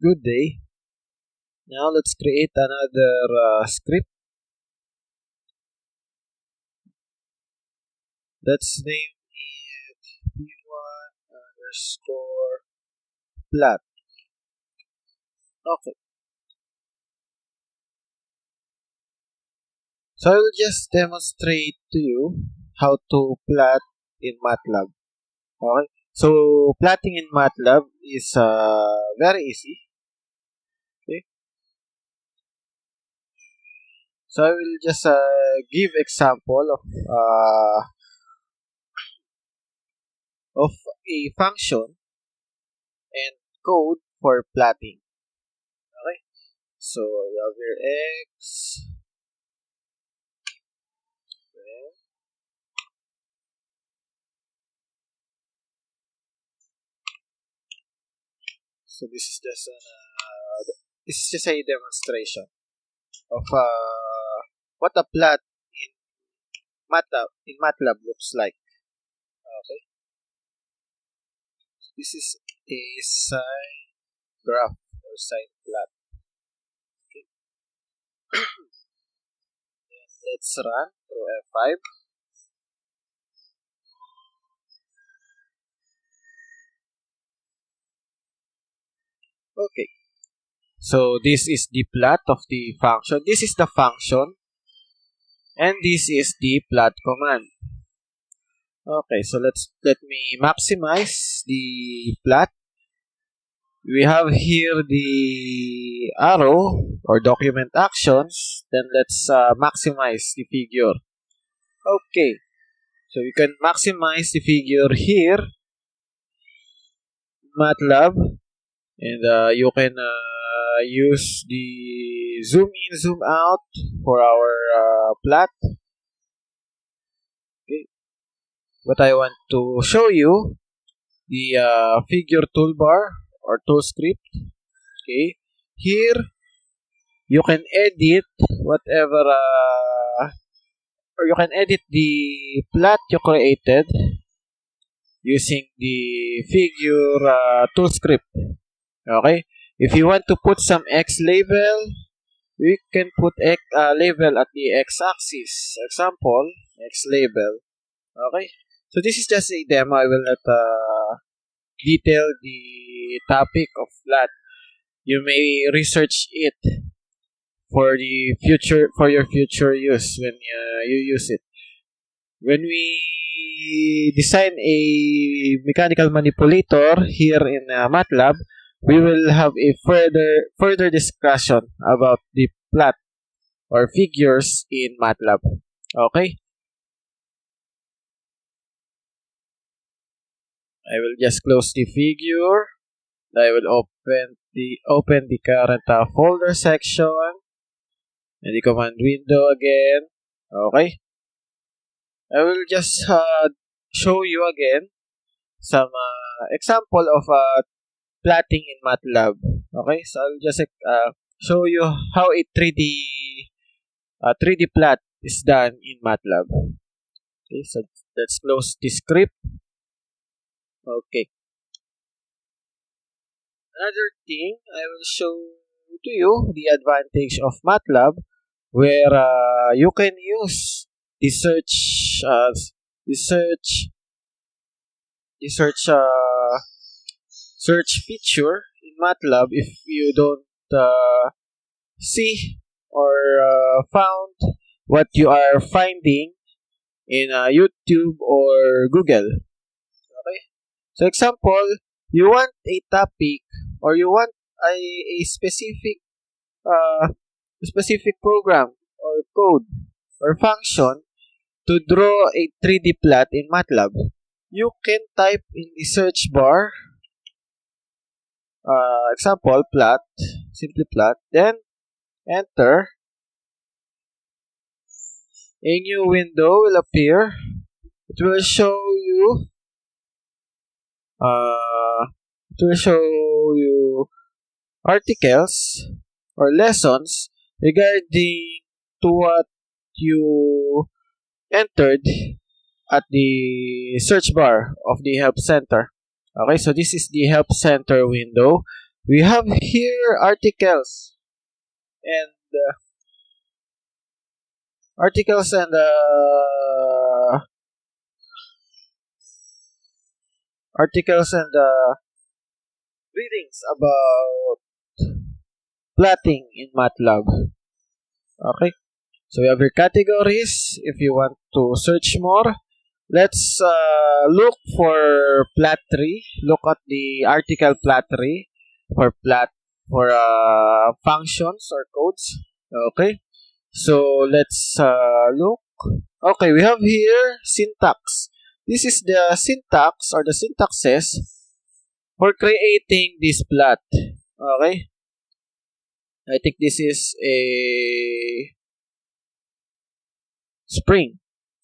Good day. Now let's create another script. Let's name it p1 underscore plot. Okay. So I will just demonstrate to you how to plot in MATLAB. Okay. So plotting in MATLAB is very easy. Okay. So I will just give example of a function and code for plotting. Okay. So you have your x. Okay. So this is just a demonstration of what a plot in MATLAB looks like. Okay. This is a sine graph or sine plot. Okay. Let's run through F5. Okay. So this is the plot of the function. This is the function. And this is the plot command. Okay, so let me maximize the plot. We have here the arrow or document actions. Then let's maximize the figure. Okay, so you can maximize the figure here, MATLAB, and you can use the zoom in, zoom out for our plot. Okay, but I want to show you the figure toolbar or tool script. Okay, here you can edit whatever or you can edit the plot you created using the figure tool script. Okay, if you want to put some x label, we can put x label at the x-axis. Example, x label. Okay, so this is just a demo. I will not detail the topic of plot. You may research it for the future, for your future use when you use it. When we design a mechanical manipulator here in MATLAB, we will have a further discussion about the plot or figures in MATLAB. Okay, I will just close the figure. I will open the current folder section and the command window again. Okay, I will just show you again some example of plotting in MATLAB. Okay, so I'll just show you how a 3D plot is done in MATLAB. Okay, so let's close the script. Okay. Another thing, I will show to you the advantage of MATLAB, where you can use the search feature in MATLAB if you don't see or found what you are finding in YouTube or Google. Okay. So example, you want a topic or you want a specific program or code or function to draw a 3D plot in MATLAB. You can type in the search bar example plot, simply plot, then enter. A new window will appear. It will show you articles or lessons regarding to what you entered at the search bar of the help center. Okay, so this is the help center window. We have here articles and articles and articles and readings about plotting in MATLAB. Okay, so we have your categories. If you want to search more, let's look for plot tree. Look at the article plot tree for functions or codes. Okay, so let's look. Okay, we have here syntax. This is the syntax or the syntaxes for creating this plot. Okay, I think this is a spring.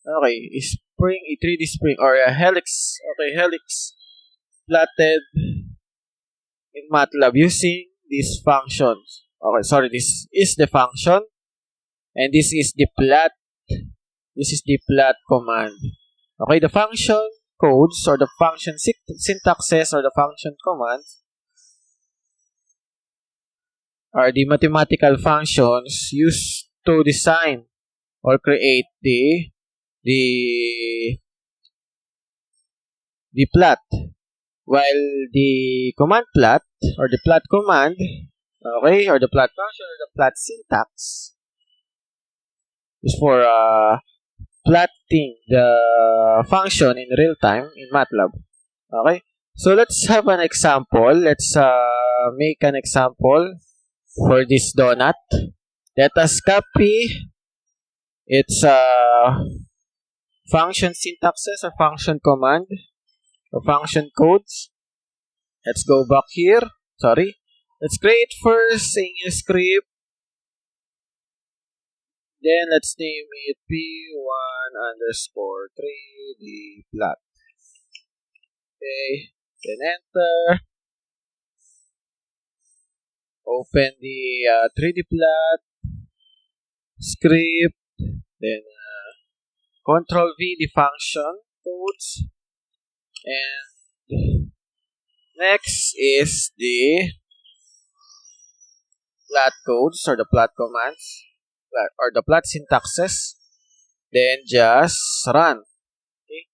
Okay, a 3D spring or a helix. Okay, helix plotted in MATLAB using these functions. Okay, sorry, this is the function and this is the plot. This is the plot command. Okay, the function codes or the function syntaxes or the function commands are the mathematical functions used to design or create the plot, while the command plot or the plot command, okay, or the plot function or the plot syntax is for plotting the function in real time in MATLAB. Okay, so let's have an example. Let's make an example for this donut. Let us copy its function syntaxes or function command or function codes. Let's go back here. Sorry. Let's create first a new script. Then let's name it P1_3D plot. Okay. Then enter. Open the 3D plot script. Then Control V the function codes. And next is the plot codes or the plot commands or the plot syntaxes. Then just run. Okay.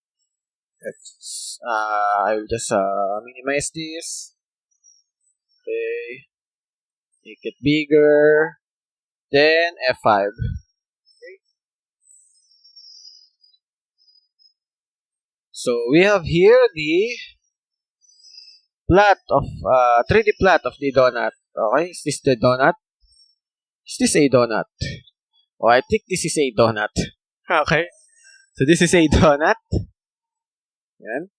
I will just minimize this. Okay. Make it bigger. Then F5. Okay. So we have here the plot of 3D plot of the donut. Okay, is this the donut? Is this a donut? Oh, I think this is a donut. Okay, so this is a donut. Yan.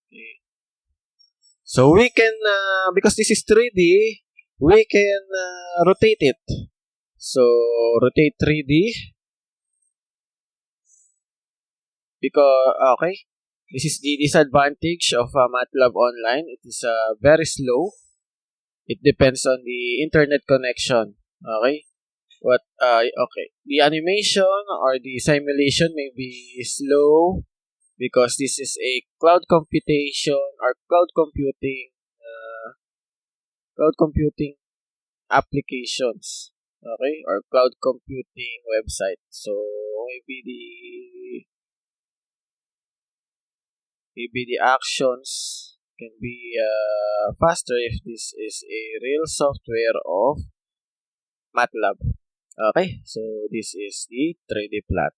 Okay. So we can, because this is 3D, we can rotate it. So rotate 3D. Because, okay, this is the disadvantage of MATLAB Online. It is very slow. It depends on the internet connection. Okay. Okay. The animation or the simulation may be slow because this is a cloud computation or cloud computing applications. Okay, or cloud computing website. So maybe the actions can be faster if this is a real software of MATLAB. Okay, so this is the 3D plot.